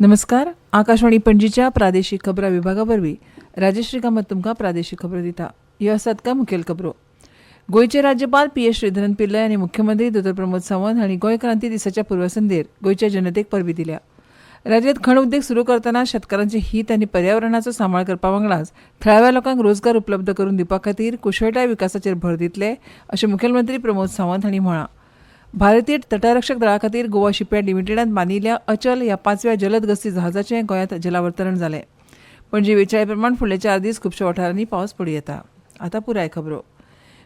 नमस्कार. आकाशवाणी पणजीच्या प्रादेशीक खबरां विभागा वरवीं राजश्री कामत तुमकां प्रादेशीक खबरो दिता. ह्यो आसात काय मुखेल खबरो. गोंयचे राज्यपाल पी.एस. श्रीधरन पिल्लय आनी मुख्यमंत्री दोतोर प्रमोद सावंत हांणी गोंय क्रांती दिसाच्या पूर्वसंध्येर गोंयच्या जनतेक परबी दिल्या. राज्यांत खण उद्देग सुरू करतना शेतकारांचे हीत आनी पर्यावरणाचो सांबाळ करपा वांगडाच थळाव्या लोकांक रोजगार उपलब्ध करून दिवपा खातीर कुशळटाय विकासाचेर भर दितले अशें मुखेलमंत्री प्रमोद सावंत हांणी म्हळां. भारतीय तटरक्षक दळा खातीर गोवा शिपयार्ड लिमिटेडान बांदिल्ल्या अचल ह्या 5व्या जलद गस्ती जहाजाचें गोंयांत जलावतरण जालें. पणजी वेचाळे प्रमाण फुडले 4 दीस खुबश्या वाठारांनी पावस पडूं येता. आतां पुराय खबरो.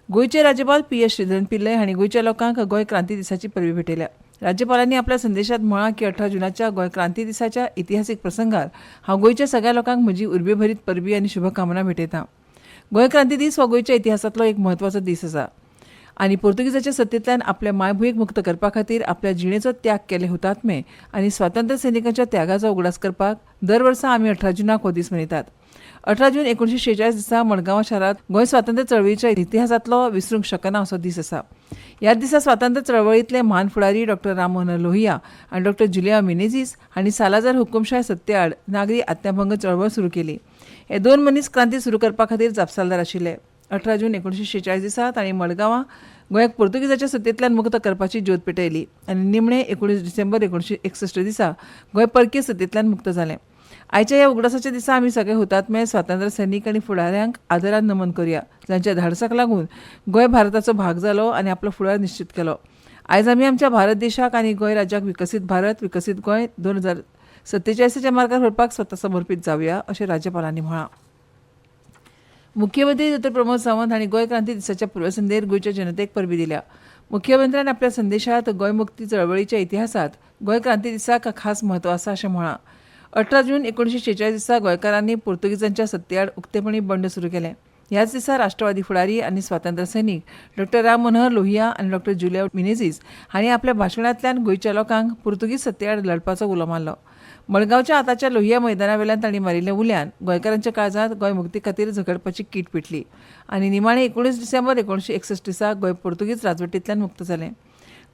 गोंयचे राज्यपाल पी.एस. श्रीधरन पिल्लय हांणी गोंयच्या लोकांक गोंय क्रांती दिसाची परबी भेटयल्या. राज्यपालांनी आपल्या संदेशांत म्हळां की 18 जुनाच्या गोंय क्रांती दिसाच्या इतिहासीक प्रसंगार हांव गोंयच्या सगळ्या लोकांक म्हजी उर्बेभरीत परबी आनी शुभकामना भेटयतां. गोंय क्रांती दीस हो गोंयच्या इतिहासांतलो एक म्हत्वाचो दीस आसा आनी पोर्तुगीजाच्या सत्तेंतल्यान आपल्या मायभूंयक मुक्त करपा खातीर आपल्या जिणेचो त्याग केले हुतात्मे आनी स्वातंत्र्य सैनिकांच्या त्यागाचो उगडास करपाक दर वर्सा आमी 18 जुनाक हो दीस मनयतात. 18 जून 1946 दिसा मडगांव शारांत गोंय स्वातंत्र्य चळवळीच्या इतिहासांतलो विसरूंक शकना असो दीस आसा. ह्या दिसा स्वातंत्र्य चळवळींतले महान फुडारी डॉ. राम मनोहर लोहिया आनी डॉ. जुलिया मिनेझीस हांणी सालाजार हुकुमशाय सत्ते आड नागरी आज्ञाभंग चळवळ सुरू केली. हे दोन मनीस क्रांती सुरू करपा खातीर जापसालदार आशिल्ले. 18 जून 1946 दिसा तांणी मडगांवां गोंयाक पोर्तुगीजाच्या सत्तेंतल्यान मुक्त करपाची ज्योत पेटयली आनी निमणे 19 डिसेंबर 1961 दिसा गोंय परकी सत्तेंतल्यान मुक्त जालें. आयच्या ह्या उगडासाच्या दिसा आमी सगळे हुतात्मे स्वातंत्र्य सैनीक आनी फुडाऱ्यांक आदरान नमन करुया, जांच्या धाडसाक लागून गोंय भारताचो भाग जालो आनी आपलो फुडार निश्चित केलो. आयज आमी आमच्या भारत देशाक आनी गोंय राज्याक विकसीत भारत, विकसीत गोंय 2047च्या मार्गार व्हरपाक स्वता समर्पीत जावया अशें राज्यपालांनी म्हळां. मुख्यमंत्री दोतोर प्रमोद सावंत हांणी गोंय क्रांती दिसाच्या पूर्वसंध्येर गोंयच्या जनतेक परबी दिल्या. मुख्यमंत्र्यान आपल्या संदेशांत गोंय मुक्ती चळवळीच्या इतिहासांत गोंय क्रांती दिसाक खास म्हत्व आसा अशें म्हळां. 18 जून 1946 दिसा गोंयकारांनी पोर्तुगीजांच्या सत्ते आड उक्तेपणी बंड सुरू केलें. ह्याच दिसा राष्ट्रवादी फुडारी आनी स्वातंत्र्य सैनीक डॉ. राम मनोहर लोहिया आनी डॉ. जुलिया मिनेझीस हांणी आपल्या भाशणांतल्यान गोंयच्या लोकांक पुर्तुगीज सत्ते आड लडपाचो उलो मारलो. मडगांवच्या आतांच्या लोहिया मैदाना वेल्यान तांणी मारिल्ल्या उल्यान गोंयकारांच्या काळजांत गोंय मुक्ती खातीर झगडपाची कीट पेटली आनी निमाणें 19 डिसेंबर 1961 दिसा गोंय पोर्तुगीज राजवटींतल्यान मुक्त जालें.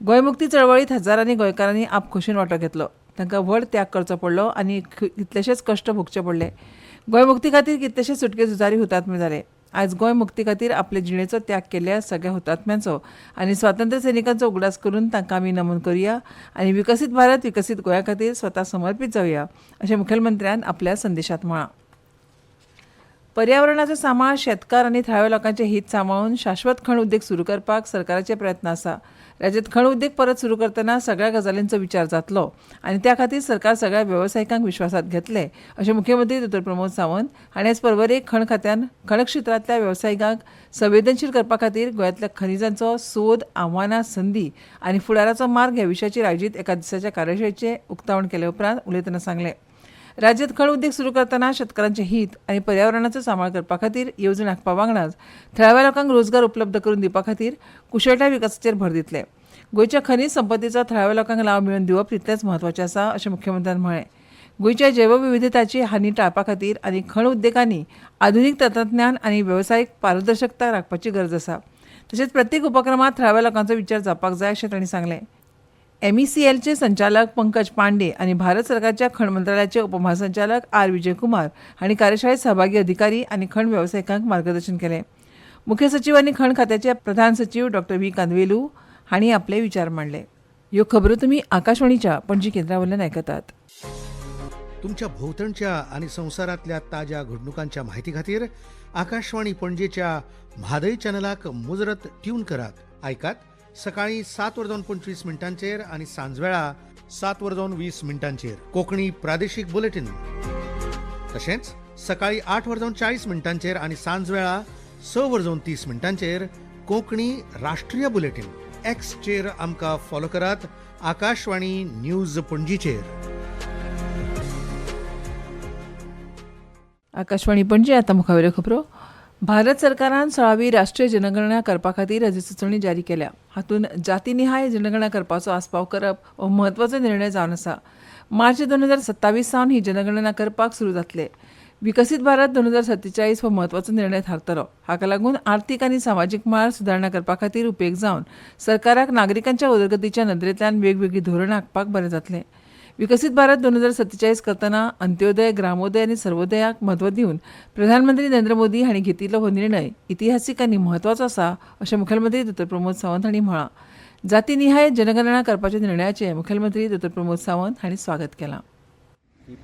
गोंय मुक्ती चळवळींत हजारांनी गोंयकारांनी आपखुशीन वांटो घेतलो. तांकां व्हड त्याग करचो पडलो आनी कितलेशेच कश्ट भोगचे पडले. गोंय मुक्ती खातीर कितलेशेच सुटके झुजारी हुतात्मे जाले. आयज गोंय मुक्ती खातीर आपले जिणेचो त्याग केल्ल्या सगळ्या हुतात्म्यांचो आनी स्वातंत्र्य सैनिकांचो उगडास करून तांकां आमी नमन करुया आनी विकसीत भारत, विकसीत गोंया खातीर स्वता समर्पीत जावया अशें मुखेलमंत्र्यान आपल्या संदेशांत म्हळां. पर्यावरणाचो सांबाळ, शेतकार आनी थळाव्या लोकांचे हीत सांबाळून शाश्वत खण उद्देग सुरू करपाक सरकाराचे प्रयत्न आसा. राज्यांत खण उद्देग परत सुरू करतना सगळ्या गजालींचो विचार जातलो आनी त्या खातीर सरकार सगळ्या वेवसायिकांक विश्वासांत घेतले अशें मुख्यमंत्री दोतोर प्रमोद सावंत हांणी आयज परवरेक खण खात्यान खण क्षेत्रांतल्या वेवसायिकांक संवेदनशील करपा खातीर गोंयांतल्या खनिजांचो सोद, आव्हानां, संदी आनी फुडाराचो मार्ग ह्या विशयाचेर आयोजीत एका दिसाच्या कार्यशाळेचें उक्तावण केले उपरांत उलयतना सांगलें. राज्यांत खण उद्देग सुरू करतना शेतकारांचे हीत आनी पर्यावरणाचो सांबाळ करपा खातीर येवजण आंखपा वांगडाच थळाव्या लोकांक रोजगार उपलब्ध करून दिवपा खातीर कुशळटाय विकासाचेर भर दितले. गोंयच्या खनीज संपत्तीचो थळाव्या लोकांक लाव मेळोवन दिवप तितलेंच म्हत्वाचें आसा अशें मुख्यमंत्र्यान म्हळें. गोंयच्या जैवविविधताची हानी टाळपा खातीर आनी खण उद्देगांनी आधुनीक तंत्रज्ञान आनी वेवसायीक पारदर्शकता राखपाची गरज आसा. तशेंच प्रत्येक उपक्रमांत थळाव्या लोकांचो विचार जावपाक जाय अशें तांणी सांगलें. MECLचे संचालक पंकज पांडे आनी भारत सरकारच्या खण मंत्रालयाचे उपमहासंचालक आर. विजयकुमार हांणी कार्यशाळेंत सहभागी अधिकारी आनी खण वेवसायिकांक मार्गदर्शन केलें. मुख्य सचीव आनी खण खात्याचे प्रधान सचीव डॉ. व्ही. कांदवेलू हांणी आपले विचार मांडले. ह्यो खबरो तुमी आकाशवाणीच्या पणजी केंद्रा वयल्यान आयकतात. तुमच्या भोवतणच्या आणि संवसारातल्या ताज्या घडणुकांच्या माहिती खातीर आकाशवाणी पणजेच्या म्हादय चॅनलाक मुजरत ट्यून करात. आयकात सकाळी 7:25 आणि सांजवेळा 7:20 कोंकणी प्रादेशीक बुलेटिन. तशेंच सकाळी 8:40 आणि सांजवेळा 6:30 कोंकणी राष्ट्रीय बुलेटिन. एक्सचेर आमकां फॉलो करात. आकाशवाणी न्यूज पणजीचेर. आकाशवाणी पणजी. आतां मुखावेल्यो खबरो. भारत सरकारान 16वी राष्ट्रीय जनगणना करपा खातीर अधिसुचोवणी जारी केल्या. हातूंत जातीनिहाय जनगणना करपाचो आस्पाव करप हो म्हत्वाचो निर्णय जावन आसा. मार्च 2027 सावन ही जनगणना करपाक सुरू जातले. विकसीत भारत 2047 हो म्हत्वाचो निर्णय थारतलो. हाका लागून आर्थीक आनी सामाजीक माळ सुदारणा करपा खातीर उपेग जावन सरकाराक नागरिकांच्या उदरगतीच्या नदरेंतल्यान वेगवेगळी धोरणां आंखपाक बरें जातलें. विकसित भारत 2047 करतना अंत्योदय, ग्रामोदय आनी सर्वोदयाक म्हत्व दिवन प्रधानमंत्री नरेंद्र मोदी हांणी घेतिल्लो हो निर्णय इतिहासीक आनी म्हत्वाचो आसा अशें मुखेलमंत्री दोतोर प्रमोद सावंत हांणी म्हळां. जातीनिहाय जनगणना करपाच्या निर्णयाचें मुखेलमंत्री दोतोर प्रमोद सावंत हांणी स्वागत केलां.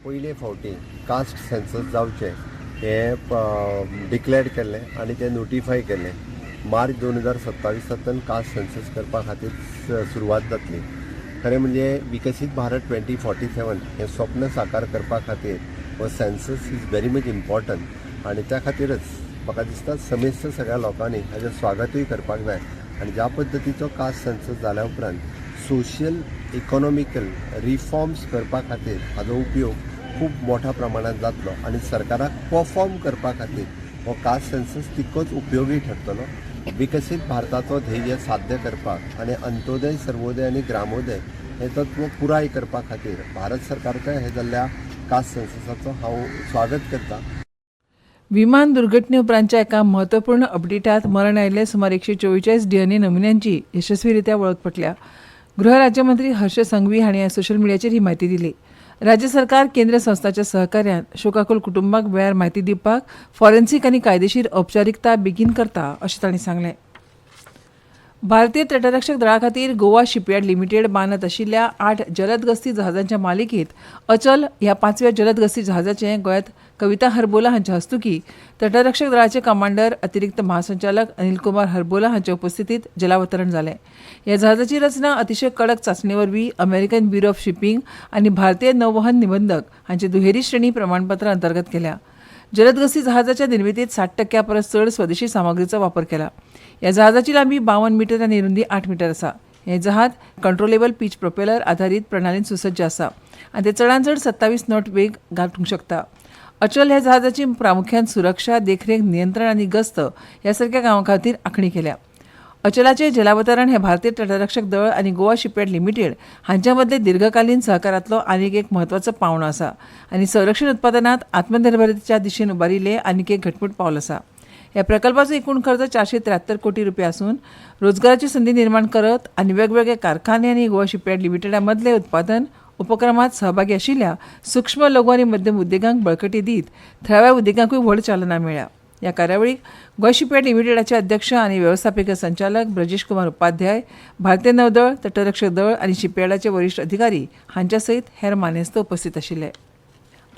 पयले फावटी कास्ट सेन्सस जावचें हें डिक्लेअर केल्लें आनी तें नोटिफाय केल्लें. मार्च 2027 कास्ट सेन्सस करपा खातीर सुरवात जातली. खरें म्हणजे विकसीत भारत 2047 हें स्वप्न साकार करपा खातीर हो census is very much important आनी त्या खातीरच म्हाका दिसता समेस्त सगळ्या लोकांनी हाजें स्वागतूय करपाक जाय. आनी ज्या पद्दतीचो कास्ट सेन्सस जाल्या उपरांत सोशियल इकॉनॉमिकल रिफॉर्म्स करपा खातीर हाजो उपयोग खूब मोठ्या प्रमाणांत जातलो आनी सरकाराक परफॉर्म करपा खातीर हो कास्ट सेन्सस तितकोच उपयोगी ठरतलो. विकसीत भारताचो ध्येय साध्य करपाक आनी अंत्योदय, सर्वोदय आनी ग्रामोदय हें तत्व पुराय करपा खातीर भारत सरकारच्या हे जाल्ल्या कास्ट सेन्ससाचो हांव स्वागत करतां. विमान दुर्घटने उपरांतच्या एका म्हत्वपूर्ण अपडेटात मरण आयिल्ले सुमार 144 DNA नमुन्यांची यशस्वीरित्या वळख पटल्या. गृह राज्यमंत्री हर्ष संघवी हांणी सोशल मिडियाचेर ही म्हायती दिली. राज्य सरकार केंद्र संस्थांच्या सहकार्यान शोकाकुल कुटुंबाक वेळार म्हायती दिवपाक फॉरेन्सीक आनी कायदेशीर औपचारिकता बेगीन करता अशें तांणी सांगलें. भारतीय तटरक्षक दळा खातीर गोवा शिपयार्ड लिमिटेड बांदत आशिल्ल्या 8 जलद गस्ती जहाजांच्या मालिकेंत अचल ह्या 5व्या जलद गस्ती जहाजाचें गोंयांत कविता हरबोला हांच्या हस्तुकीं तटरक्षक दळाचे कमांडर अतिरिक्त महासंचालक अनिल कुमार हरबोला हांच्या उपस्थितीत जलावतरण जालें. ह्या जहाजाची रचना अतिशय कडक चांचणे वरवीं अमेरिकन ब्युरो ऑफ शिपिंग आनी भारतीय नौवहन निबंधक हांचे दुहेरी श्रेणी प्रमाणपत्र अंतर्गत केल्या. जलद गस्ती जहाजाच्या निर्मितीत 60% परस चड स्वदेशी सामग्रीचो वापर केला. ह्या जहाजाची लांबी 52 मीटर आनी रुंदी 8 मीटर आसा. हें जहाज कंट्रोलेबल पिच प्रोपेलर आधारीत प्रणालीन सुसज्ज आसा आनी ते चडांत चड 27 नॉट वेग गाठूंक शकता. अचल ह्या जहाजाची प्रामुख्यान सुरक्षा, देखरेख, नियंत्रण आनी गस्त ह्या सारक्या कामां खातीर आंखणी केल्या. अचलाचें जलावतरण हें भारतीय तटरक्षक दळ आनी गोवा शिपयार्ड लिमिटेड हांच्या मदले दीर्घकालीन सहकारांतलो आनीक एक म्हत्वाचो पावंडो आसा आनी संरक्षण उत्पादनांत आत्मनिर्भरतेच्या दिशेन उबारिल्लें आनीक एक घटमूट पावल आसा. ह्या प्रकल्पाचो एकूण खर्च 473 कोटी रुपया आसून रोजगाराची संदी निर्माण करत आनी वेगवेगळे कारखाने आनी गोवा शिपयार्ड लिमिटेडा मदले उत्पादन उपक्रमांत सहभागी आशिल्ल्या सूक्ष्म लघु आनी मध्यम उद्देगांक बळकटी दीत थळाव्या उद्देगांकूय व्हड चालना मेळ्ळ्या. ह्या कार्यावळीक गोवा शिपयार्ड लिमिटेडाचे अध्यक्ष आनी वेवस्थापकीय संचालक ब्रजेश कुमार उपाध्याय, भारतीय नौदळ, तटरक्षक दळ आनी शिपयार्डाचे वरिश्ठ अधिकारी हांच्या सयत हेर मानेस्त उपस्थित आशिल्ले.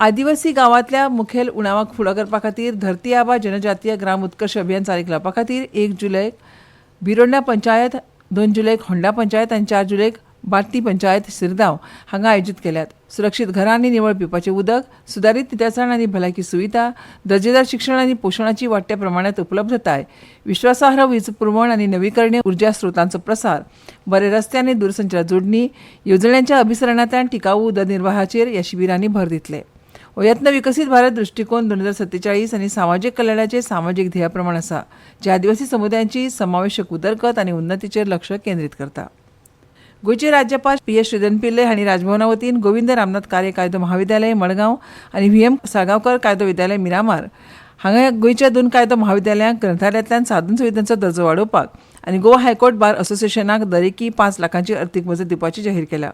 आदिवासी गांवांतल्या मुखेल उणावाक फुडो करपा खातीर धरती आबा जनजातीय ग्राम उत्कर्श अभियान चालीक लावपा खातीर 1 जुलयाक बिरोंडा पंचायत, 2 जुलयाक होंडा पंचायत आनी 4 जुलयाक बार्ती पंचायत शिरगांव हांगा आयोजीत केल्यात. सुरक्षीत घरां आनी निवळ पिवपाचें उदक, सुदारीत नितळसाण आनी भलायकी सुविधा, दर्जेदार शिक्षण आनी पोशणाची वाडट्या प्रमाणांत उपलब्धताय, विश्वासार्ह वीज पुरवण आनी नवीकरणीय उर्जा स्रोतांचो प्रसार, बरे रस्ते आनी दूरसंचार जोडणी, येवजण्यांच्या अभिसरणांतल्यान टिकाऊ उदरनिर्वाहाचेर ह्या शिबिरांनी भर दितले. हो यत्न विकसीत भारत दृश्टिकोन 2047 आनी सामाजीक कल्याणाचे सामाजीक ध्येया प्रमाण आसा, जे आदिवासी समुदायांची समावेशक उदरगत आनी उन्नतीचेर लक्ष केंद्रीत करता. गोंयचे राज्यपाल PS श्रीधरन पिल्लय हांणी राजभवना वतीन गोविंद रामनाथ कार्य कायदो महाविद्यालय मडगांव आनी VM साळगांवकर कायदो विद्यालय मिरामार हांगा गोंयच्या 2 कायदो महाविद्यालयांक ग्रंथालयांतल्यान साधन सुविधांचो दर्जो वाडोवपाक आनी गोवा हायकोर्ट बार असोसिएशनाक दरेकी 5 लाखांची अर्थीक मजत दिवपाची जाहीर केल्या.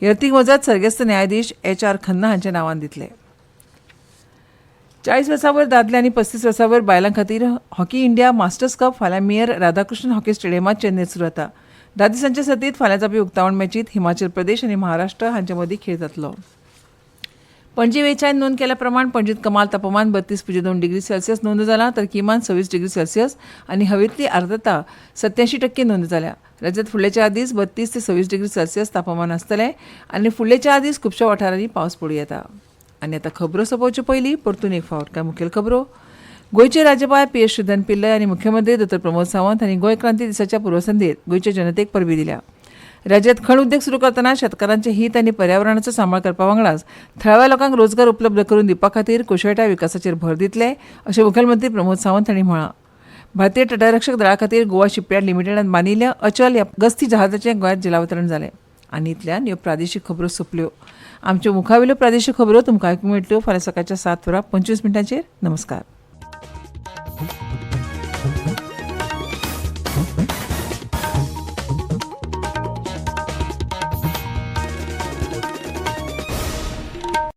ही अर्थीक मजत सर्गेस्त न्यायाधीश HR खन्ना हांच्या नांवान दितले. 40 वर्सां वयर दादले आनी 35 वर्सां वयर बायलां खातीर हॉकी इंडिया मास्टर्स कप फाल्यां मेयर राधाकृष्णन हॉकी स्टेडियमांत चेन्नयत सुरू जाता. 10 दिसांच्या सर्तींत फाल्यां जावपी उक्तावण मॅचींत हिमाचल प्रदेश आनी महाराष्ट्र हांचे मदीं खेळ जातलो. पणजी वेंचायन नोंद केल्या प्रमाण पणजीत कमाल तापमान 32.2 डिग्री सेल्सियस नोंद जालां तर किमान 26 डिग्री सेल्सियस आनी हवेंतली आर्द्रता 87% नोंद जाल्या. राज्यांत फुडले 4 दीस 32 ते 26 डिग्री सेल्सियस तापमान आसतलें आनी फुडले 4 दीस खुबशा वाठारांनी पावस पडूं येता. आनी आतां खबरो सोंपोवचे पयलीं परतून एक फावट कांय मुखेल खबरो. गोंयचे राज्यपाल PS श्रीधरन पिल्लय आनी मुख्यमंत्री दोतोर प्रमोद सावंत हांणी गोंय क्रांती दिसाच्या पुर्वसंध्येत गोंयचे जनतेक परबी दिल्या. राज्यांत खण उद्योग सुरू करतना शेतकारांचे हित आनी पर्यावरणाचो सांबाळ करपा वांगडाच थळाव्या लोकांक रोजगार उपलब्ध करून दिवपा खातीर कुशळटाय विकासाचेर भर दितले अशें मुखेलमंत्री प्रमोद सावंत हांणी म्हळां. भारतीय तटरक्षक दळा खातीर गोवा शिपयार्ड लिमिटेडान बांदिल्ल्या अचल ह्या गस्ती जहाजाचें गोंयांत जलावतरण जालें. आनी इतल्यान ह्यो प्रादेशीक खबरो सोंपल्यो. आमच्यो मुखावेल्यो प्रादेशीक खबरो तुमकां आयकूंक मेळटल्यो फाल्यां सकाळच्या 7:25 नमस्कार.